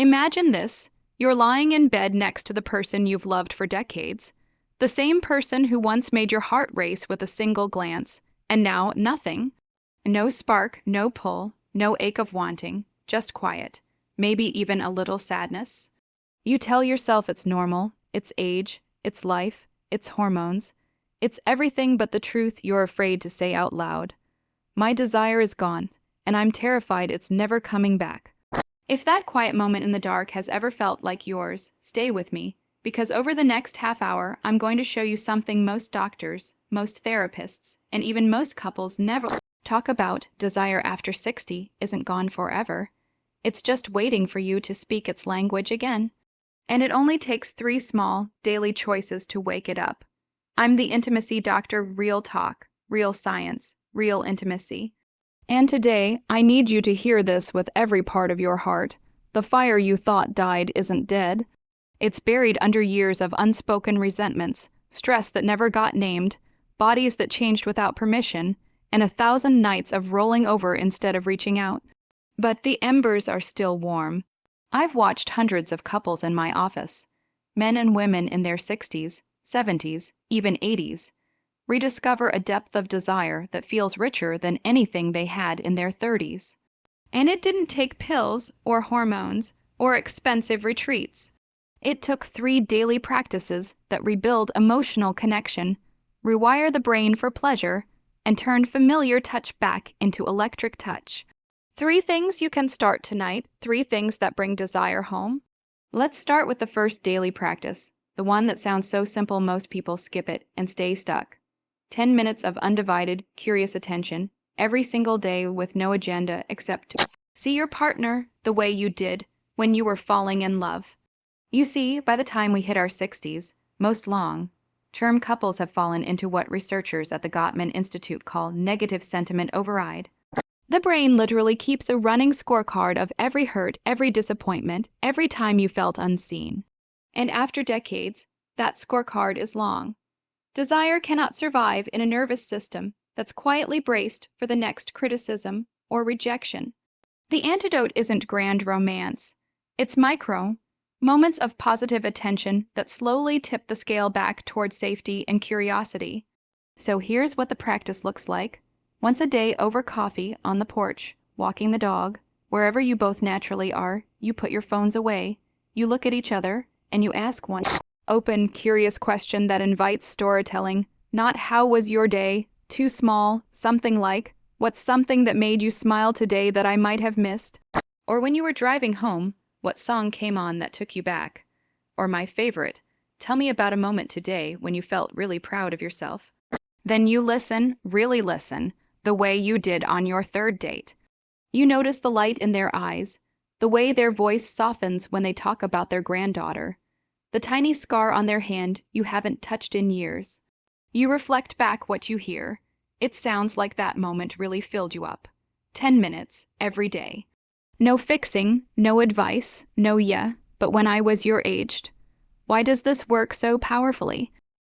Imagine this. You're lying in bed next to the person you've loved for decades. The same person who once made your heart race with a single glance, and now nothing. No spark, no pull, no ache of wanting, just quiet. Maybe even a little sadness. You tell yourself it's normal, it's age, it's life, it's hormones. It's everything but the truth you're afraid to say out loud. My desire is gone, and I'm terrified it's never coming back. If that quiet moment in the dark has ever felt like yours, stay with me, because over the next half hour, I'm going to show you something most doctors, most therapists, and even most couples never talk about. Desire after 60 isn't gone forever. It's just waiting for you to speak its language again. And it only takes 3 small, daily choices to wake it up. I'm the intimacy doctor, real talk, real science, real intimacy. And today, I need you to hear this with every part of your heart. The fire you thought died isn't dead. It's buried under years of unspoken resentments, stress that never got named, bodies that changed without permission, and 1,000 nights of rolling over instead of reaching out. But the embers are still warm. I've watched hundreds of couples in my office, men and women in their 60s, 70s, even 80s, rediscover a depth of desire that feels richer than anything they had in their 30s. And it didn't take pills or hormones or expensive retreats. It took 3 daily practices that rebuild emotional connection, rewire the brain for pleasure, and turn familiar touch back into electric touch. 3 things you can start tonight, 3 things that bring desire home. Let's start with the first daily practice, the one that sounds so simple most people skip it and stay stuck. 10 minutes of undivided, curious attention, every single day with no agenda except to see your partner the way you did when you were falling in love. You see, by the time we hit our 60s, most long-term couples have fallen into what researchers at the Gottman Institute call negative sentiment override. The brain literally keeps a running scorecard of every hurt, every disappointment, every time you felt unseen. And after decades, that scorecard is long. Desire cannot survive in a nervous system that's quietly braced for the next criticism or rejection. The antidote isn't grand romance. It's micro, moments of positive attention that slowly tip the scale back toward safety and curiosity. So here's what the practice looks like. Once a day over coffee, on the porch, walking the dog, wherever you both naturally are, you put your phones away, you look at each other, and you ask one open, curious question that invites storytelling. Not how was your day, too small, something like, what's something that made you smile today that I might have missed? Or when you were driving home, what song came on that took you back? Or my favorite, tell me about a moment today when you felt really proud of yourself. Then you listen, really listen, the way you did on your 3rd date. You notice the light in their eyes, the way their voice softens when they talk about their granddaughter, the tiny scar on their hand you haven't touched in years. You reflect back what you hear. It sounds like that moment really filled you up. 10 minutes, every day. No fixing, no advice, no yeah, but when I was your aged. Why does this work so powerfully?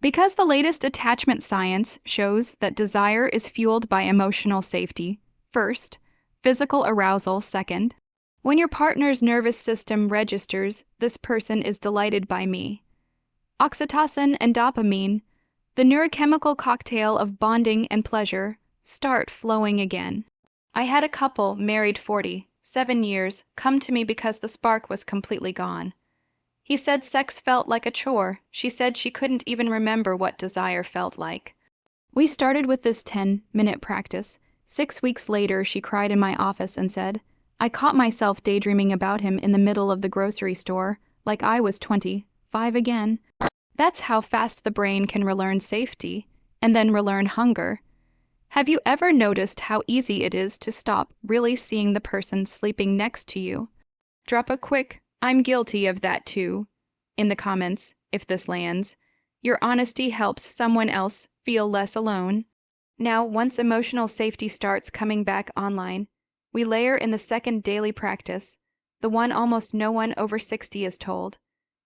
Because the latest attachment science shows that desire is fueled by emotional safety, first, physical arousal, second. When your partner's nervous system registers, this person is delighted by me. Oxytocin and dopamine, the neurochemical cocktail of bonding and pleasure, start flowing again. I had a couple, married 47 years, come to me because the spark was completely gone. He said sex felt like a chore. She said she couldn't even remember what desire felt like. We started with this 10-minute practice. 6 weeks later, she cried in my office and said, I caught myself daydreaming about him in the middle of the grocery store, like I was 25 again. That's how fast the brain can relearn safety, and then relearn hunger. Have you ever noticed how easy it is to stop really seeing the person sleeping next to you? Drop a quick, I'm guilty of that too, in the comments, if this lands. Your honesty helps someone else feel less alone. Now, once emotional safety starts coming back online, we layer in the second daily practice, the one almost no one over 60 is told,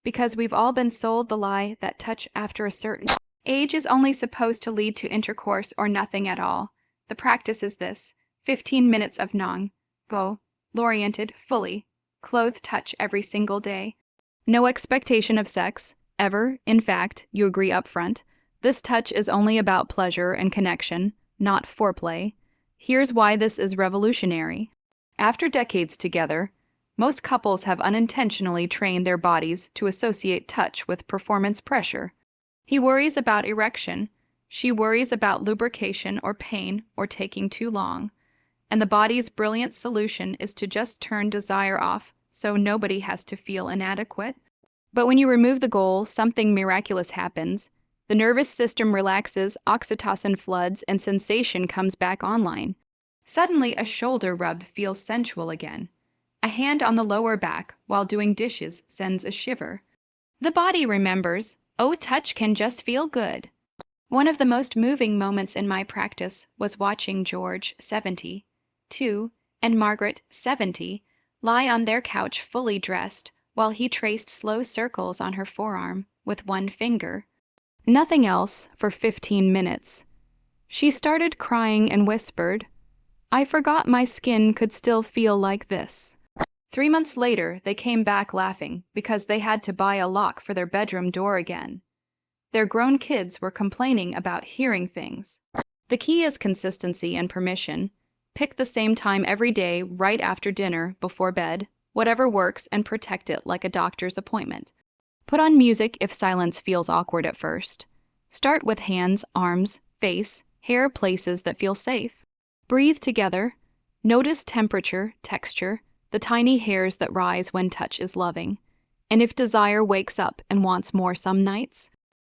because we've all been sold the lie that touch after a certain age is only supposed to lead to intercourse or nothing at all. The practice is this: 15 minutes of non-goal-oriented, fully clothed touch every single day. No expectation of sex, ever. In fact, you agree up front. This touch is only about pleasure and connection, not foreplay. Here's why this is revolutionary. After decades together, most couples have unintentionally trained their bodies to associate touch with performance pressure. He worries about erection. She worries about lubrication or pain or taking too long. And the body's brilliant solution is to just turn desire off so nobody has to feel inadequate. But when you remove the goal, something miraculous happens. The nervous system relaxes, oxytocin floods, and sensation comes back online. Suddenly, a shoulder rub feels sensual again. A hand on the lower back while doing dishes sends a shiver. The body remembers, oh, touch can just feel good. One of the most moving moments in my practice was watching George, 72, and Margaret, 70, lie on their couch fully dressed while he traced slow circles on her forearm with one finger. Nothing else for 15 minutes. She started crying and whispered, I forgot my skin could still feel like this. 3 months later, they came back laughing because they had to buy a lock for their bedroom door again. Their grown kids were complaining about hearing things. The key is consistency and permission. Pick the same time every day, right after dinner, before bed, whatever works, and protect it like a doctor's appointment. Put on music if silence feels awkward at first. Start with hands, arms, face, hair, places that feel safe. Breathe together. Notice temperature, texture, the tiny hairs that rise when touch is loving. And if desire wakes up and wants more some nights,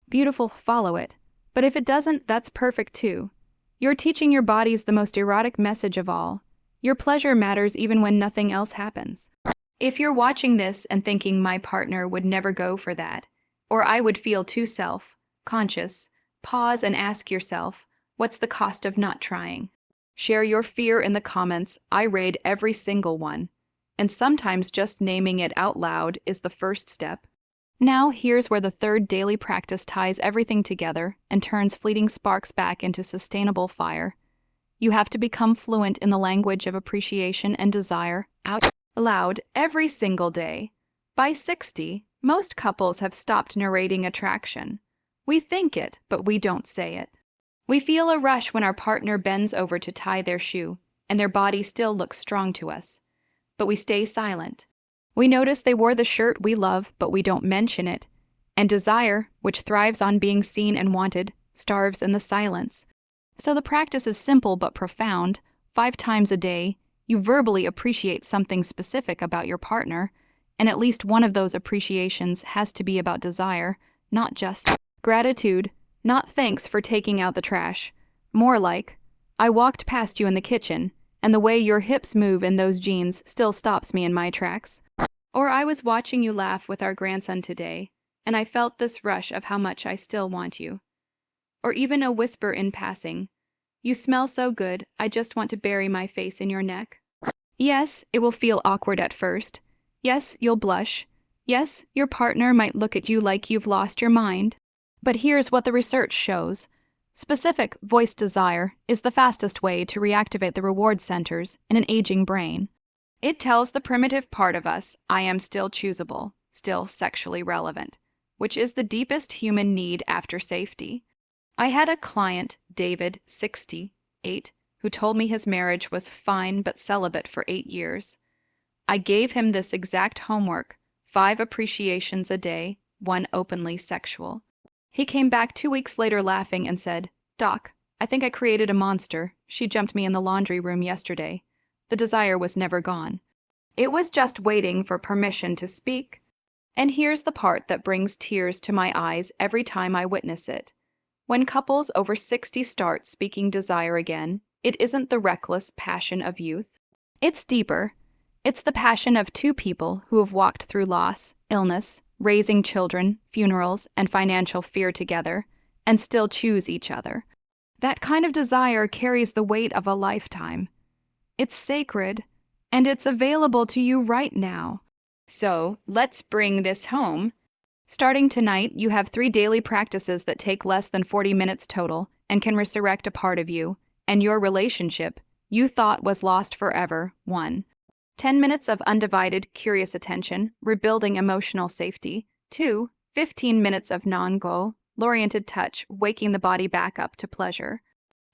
beautiful, follow it. But if it doesn't, that's perfect too. You're teaching your bodies the most erotic message of all. Your pleasure matters even when nothing else happens. If you're watching this and thinking my partner would never go for that, or I would feel too self-conscious, pause and ask yourself, what's the cost of not trying? Share your fear in the comments. I raid every single one. And sometimes just naming it out loud is the first step. Now here's where the third daily practice ties everything together and turns fleeting sparks back into sustainable fire. You have to become fluent in the language of appreciation and desire out loud every single day. By 60, most couples have stopped narrating attraction. We think it, but we don't say it. We feel a rush when our partner bends over to tie their shoe, and their body still looks strong to us. But we stay silent. We notice they wore the shirt we love, but we don't mention it. And desire, which thrives on being seen and wanted, starves in the silence. So the practice is simple but profound. 5 times a day, you verbally appreciate something specific about your partner, and at least one of those appreciations has to be about desire, not just gratitude, not thanks for taking out the trash. More like, I walked past you in the kitchen, and the way your hips move in those jeans still stops me in my tracks. Or I was watching you laugh with our grandson today, and I felt this rush of how much I still want you. Or even a whisper in passing, you smell so good, I just want to bury my face in your neck. Yes, it will feel awkward at first. Yes, you'll blush. Yes, your partner might look at you like you've lost your mind. But here's what the research shows. Specific voiced desire is the fastest way to reactivate the reward centers in an aging brain. It tells the primitive part of us, I am still choosable, still sexually relevant, which is the deepest human need after safety. I had a client, David, 68, who told me his marriage was fine but celibate for 8 years. I gave him this exact homework, 5 appreciations a day, 1 openly sexual. He came back 2 weeks later laughing and said, Doc, I think I created a monster. She jumped me in the laundry room yesterday. The desire was never gone. It was just waiting for permission to speak. And here's the part that brings tears to my eyes every time I witness it. When couples over 60 start speaking desire again, it isn't the reckless passion of youth. It's deeper. It's the passion of 2 people who have walked through loss, illness, raising children, funerals, and financial fear together, and still choose each other. That kind of desire carries the weight of a lifetime. It's sacred, and it's available to you right now. So, let's bring this home. Starting tonight, you have 3 daily practices that take less than 40 minutes total and can resurrect a part of you and your relationship you thought was lost forever. 1. 10 minutes of undivided, curious attention, rebuilding emotional safety. 2. 15 minutes of non-goal-oriented touch, waking the body back up to pleasure.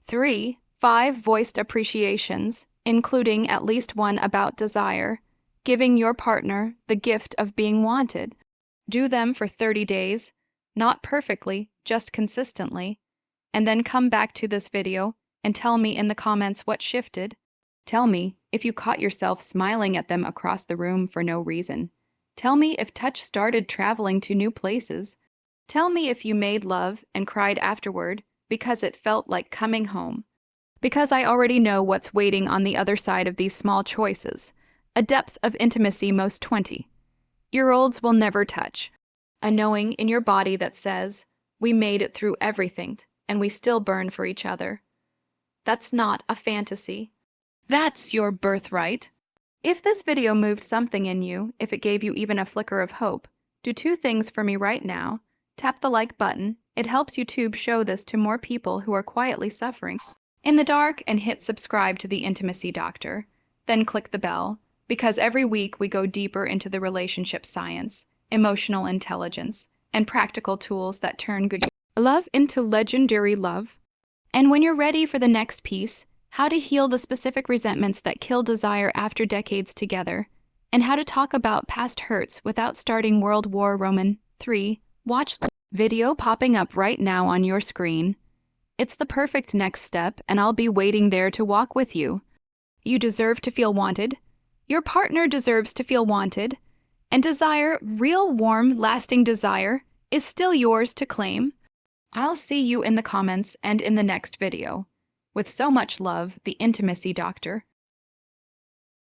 3. 5 voiced appreciations, including at least one about desire, giving your partner the gift of being wanted. Do them for 30 days, not perfectly, just consistently, and then come back to this video and tell me in the comments what shifted. Tell me if you caught yourself smiling at them across the room for no reason. Tell me if touch started traveling to new places. Tell me if you made love and cried afterward because it felt like coming home. Because I already know what's waiting on the other side of these small choices. A depth of intimacy most 20-year-olds will never touch. A knowing in your body that says, we made it through everything and we still burn for each other. That's not a fantasy. That's your birthright. If this video moved something in you, if it gave you even a flicker of hope, do 2 things for me right now. Tap the like button. It helps YouTube show this to more people who are quietly suffering in the dark, and hit subscribe to the Intimacy Doctor. Then click the bell, because every week we go deeper into the relationship science, emotional intelligence, and practical tools that turn good love into legendary love. And when you're ready for the next piece, how to heal the specific resentments that kill desire after decades together, and how to talk about past hurts without starting World War III, watch video popping up right now on your screen. It's the perfect next step, and I'll be waiting there to walk with you. You deserve to feel wanted. Your partner deserves to feel wanted. And desire, real warm, lasting desire, is still yours to claim. I'll see you in the comments and in the next video. With so much love, the Intimacy Doctor.